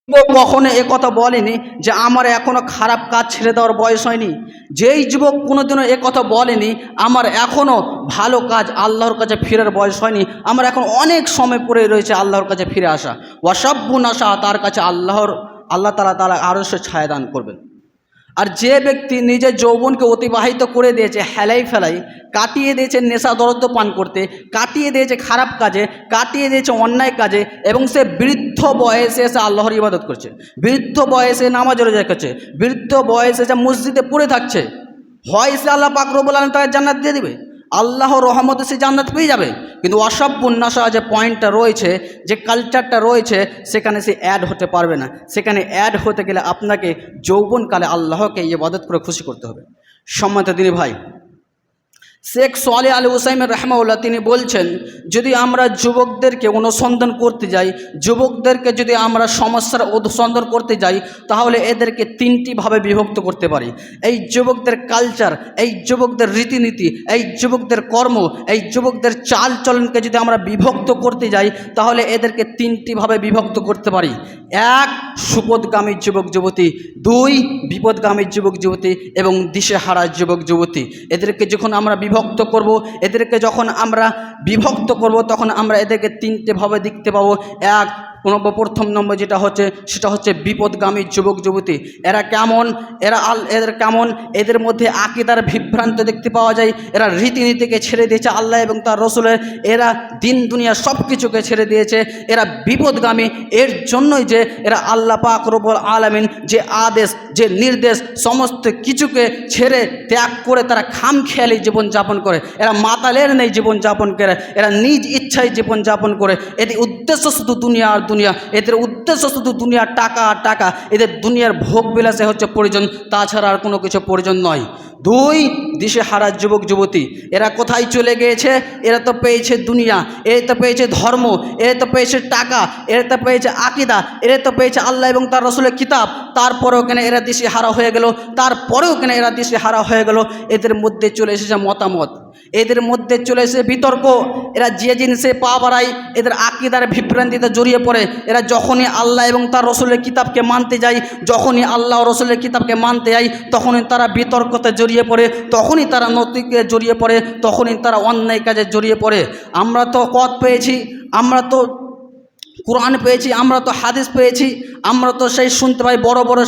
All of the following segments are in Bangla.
কখনো এ কথা বলেনি যে আমার এখনো খারাপ কাজ ছেড়ে দেওয়ার বয়স হয়নি। যেই যুবক কোনোদিনও এ কথা বলেনি আমার এখনো ভালো কাজ আল্লাহর কাছে ফেরার বয়স হয়নি, আমার এখন অনেক সময় পড়ে রয়েছে আল্লাহর কাছে ফিরে আসা, ওয়াসাব্বুন আশা, তার কাছে আল্লাহ তাআলা আরো সে ছায়া দান করবেন। আর যে ব্যক্তি নিজের যৌবনকে অতিবাহিত করে দিয়েছে হেলাই ফেলাই, কাটিয়ে দিয়েছে নেশা দ্রব্য পান করতে, কাটিয়ে দিয়েছে খারাপ কাজে, কাটিয়ে দিয়েছে অন্যায় কাজে, এবং সে বৃদ্ধ বয়সে এসে আল্লাহর ইবাদত করছে, বৃদ্ধ বয়সে নামাজ রোজা করছে, বৃদ্ধ বয়সে এসে মসজিদে পড়ে থাকছে, হয় সে আল্লাহ পাক রব্বুল আলামিন তাকে জান্নাত দিয়ে দিবে, আল্লাহর রহমতে সে জান্নাত পেয়ে যাবে। কিন্তু অসাব্বুন নাশা যে পয়েন্টটা রয়েছে, যে কালচারটা রয়েছে, সেখানে সে অ্যাড হতে পারবে না। সেখানে অ্যাড হতে গেলে আপনাকে যৌবনকালে আল্লাহকে ইবাদত করে খুশি করতে হবে। সম্মানিত দিনী ভাই, শেখ সালেহ আল উসাইমিন রাহমাহুল্লাহ তিনি বলছেন, যদি আমরা যুবকদেরকে অনুসন্ধান করতে যাই, যুবকদেরকে যদি আমরা সমস্যার অনুসন্ধান করতে যাই, তাহলে এদেরকে তিনটি ভাবে বিভক্ত করতে পারি। এই যুবকদের কালচার, এই যুবকদের রীতিনীতি, এই যুবকদের কর্ম, এই যুবকদের চাল চলনকে যদি আমরা বিভক্ত করতে যাই, তাহলে এদেরকে তিনটি ভাবে বিভক্ত করতে পারি। এক, সুপথগামী যুবক যুবতী; দুই, বিপদগামী যুবক যুবতী; এবং দিশেহারা যুবক যুবতী। এদেরকে যখন আমরা বিভক্ত করব, তখন আমরা এদেরকে তিনটে ভাবে দেখতে পাবো। এক, প্রথম নম্বর সেটা হচ্ছে বিপদগামী যুবক যুবতী। এরা কেমন? এদের মধ্যে আকীদার বিভ্রান্ত দেখতে পাওয়া যায়। এরা রীতিনীতিকে ছেড়ে দিয়েছে আল্লাহ এবং তার রসুলের, এরা দিন দুনিয়া সব কিছুকে ছেড়ে দিয়েছে। এরা বিপদগামী এর জন্যই যে এরা আল্লাহ পাক রব্বুল আলামিন যে আদেশ, যে নির্দেশ, সমস্ত কিছুকে ছেড়ে ত্যাগ করে তারা খামখেয়ালি জীবনযাপন করে। এরা মাতালের নেই জীবনযাপন করে, এরা নিজ ইচ্ছায় জীবনযাপন করে। এদের উদ্দেশ্য শুধু দুনিয়া আর দুনিয়া, এদের উদ্দেশ্য শুধু দুনিয়া, টাকা আর টাকা। এদের দুনিয়ার ভোগ বিলাসে হচ্ছে প্রয়োজন, তাছাড়া আর কোনো কিছু প্রয়োজন নয়। দুই, দিশেহারা যুবক যুবতী। এরা কোথায় চলে গিয়েছে? এরা তো পেয়েছে দুনিয়া, এরা তো পেয়েছে ধর্ম, এরা তো পেয়েছে টাকা, এরা তো পেয়েছে আকীদা, এরা তো পেয়েছে আল্লাহ এবং তার রসুলের কিতাব। তারপরেও কেন এরা দিশেহারা হয়ে গেল? এদের মধ্যে চলে এসেছে মতামত, এদের মধ্যে চলে এসে বিতর্ক। এরা যে জিনিসে পা বাড়ায় এদের আকীদার বিভ্রান্তিতে জড়িয়ে পড়ে। এরা যখনই আল্লাহ এবং তার রসুলের কিতাবকে মানতে যায়, তখনই তারা বিতর্কতে জড়িয়ে পড়ে, তখনই তারা নৈতিকে জড়িয়ে পড়ে, তখনই তারা অন্যায় কাজে জড়িয়ে পড়ে। আমরা তো পেয়েছি, আমরা তো কোরআন পেয়েছি, আমরা তো হাদিস পেয়েছি, আমরা তো সেই শুনতে পাই বড় বড়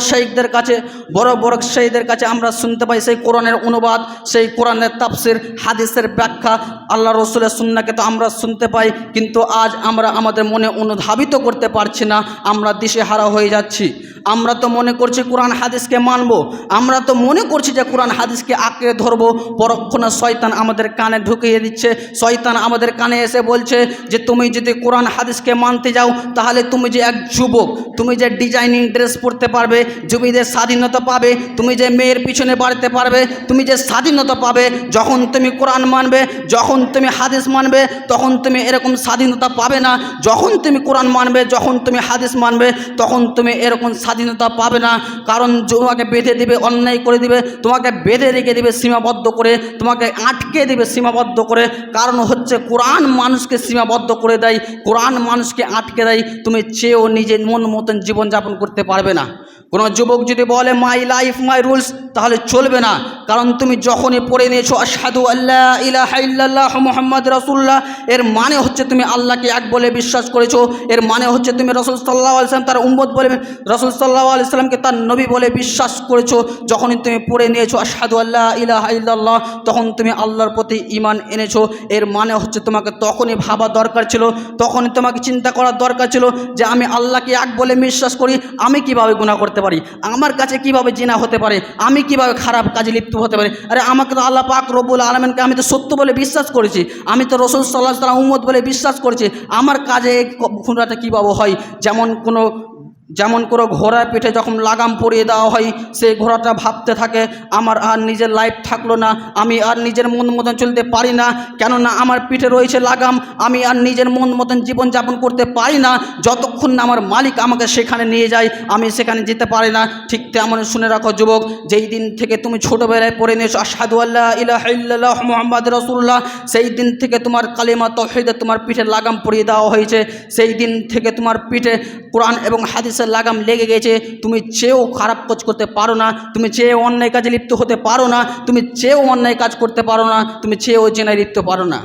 শেখদের কাছে আমরা শুনতে পাই সেই কোরআনের অনুবাদ, সেই কোরআনের তাফসির, হাদিসের ব্যাখ্যা, আল্লাহ রসুলের সুন্নাহকে তো আমরা শুনতে পাই। কিন্তু আজ আমরা আমাদের মনে অনুধাবিত করতে পারছি না, আমরা দিশেহারা হয়ে যাচ্ছি। আমরা তো মনে করছি কোরআন হাদিসকে মানব, আমরা তো মনে করছি যে কোরআন হাদিসকে আঁকড়ে ধরবো। পরক্ষণে শয়তান আমাদের কানে ঢুকিয়ে দিচ্ছে, শয়তান আমাদের কানে এসে বলছে যে তুমি যদি কোরআন হাদিসকে মানতে যাও, তাহলে তুমি যে এক যুবক, তুমি যে ডিজাইনিং ড্রেস পরতে পারবে, তুমি যে স্বাধীনতা পাবে, তুমি যে মেয়ের পিছনে বাড়তে পারবে, তুমি যে স্বাধীনতা পাবে, যখন তুমি কোরআন মানবে, যখন তুমি হাদিস মানবে, তখন তুমি এরকম স্বাধীনতা পাবে না। যখন তুমি কোরআন মানবে, যখন তুমি হাদিস মানবে, তখন তুমি এরকম স্বাধীনতা পাবে না। কারণ তোমাকে বেঁধে দিবে, অন্যায় করে দিবে, তোমাকে বেঁধে রেখে দিবে সীমাবদ্ধ করে, তোমাকে আটকে দিবে সীমাবদ্ধ করে। কারণ হচ্ছে কোরআন মানুষকে সীমাবদ্ধ করে দেয়, কোরআন মানুষকে আটকে দেয়। তুমি চেয়েও নিজের মন মতন জীবনযাপন করতে পারবে না। কোনো যুবক যদি বলে মাই লাইফ মাই রুলস, তাহলে চলবে না। কারণ তুমি যখনই পড়ে নিয়েছো আশহাদু আল্লা ইলাহা ইল্লাল্লাহ মুহাম্মদ রাসূলুল্লাহ, এর মানে হচ্ছে তুমি আল্লাহকে এক বলে বিশ্বাস করেছো, এর মানে হচ্ছে তুমি রাসূল সাল্লাল্লাহু আলাইহি ওয়াসাল্লাম তার উম্মত বলে, রাসূল সাল্লাল্লাহু আলাইহি ওয়াসাল্লামকে তার নবী বলে বিশ্বাস করেছো। যখনই তুমি পড়ে নিয়েছো আশহাদু আল্লা ইলাহা ইল্লাল্লাহ, তখন তুমি আল্লাহর প্রতি ঈমান এনেছো। এর মানে হচ্ছে তোমাকে তখনই ভাবা দরকার ছিল, তখনই তোমাকে চিন্তা করার দরকার ছিল যে আমি আল্লাহকে এক বলে বিশ্বাস করি, আমি কিভাবে গুনাহ করতে পারি, আমার কাছে কিভাবে জিনা হতে পারে, আমি কিভাবে খারাপ কাজে লিপ্ত হতে পারি। আরে আমাকে তো আল্লাহ পাক রব্বুল আলামিনকে আমি তো সত্য বলে বিশ্বাস করেছি, আমি তো রাসূল সাল্লাল্লাহু আলাইহি ওয়াসাল্লাম উম্মত বলে বিশ্বাস করেছি, আমার কাজে খুনাটা কীভাবে হয়? যেমন কোনো ঘোড়ার পিঠে যখন লাগাম পরিয়ে দেওয়া হয়, সেই ঘোড়াটা ভাবতে থাকে আমার আর নিজের লাইফ থাকলো না, আমি আর নিজের মন মতন চলতে পারি না, কেননা আমার পিঠে রয়েছে লাগাম, আমি আর নিজের মন মতন জীবনযাপন করতে পারি না, যতক্ষণ না আমার মালিক আমাকে সেখানে নিয়ে যায় আমি সেখানে যেতে পারি না। ঠিক তেমন শুনে রাখো যুবক, যেই দিন থেকে তুমি ছোটোবেলায় পড়ে নিয়েছো আশহাদু আল্লা ইলাহা ইল্লাল্লাহ মুহাম্মদ রাসূলুল্লাহ, সেই দিন থেকে তোমার কালিমা তাওহীদে তোমার পিঠে লাগাম পরিয়ে দেওয়া হয়েছে, সেই দিন থেকে তোমার পিঠে কোরআন এবং হাদিসের হাদিসের লাগাম লেগে গেছে, তুমি চেয়েও খারাপ কাজ করতে পারো না, তুমি চেয়েও অন্যায় কাজে লিপ্ত হতে পারো না, তুমি চেয়েও অন্যায় কাজ করতে পারো না, তুমি চেয়েও জেনায় লিপ্ত পারো না।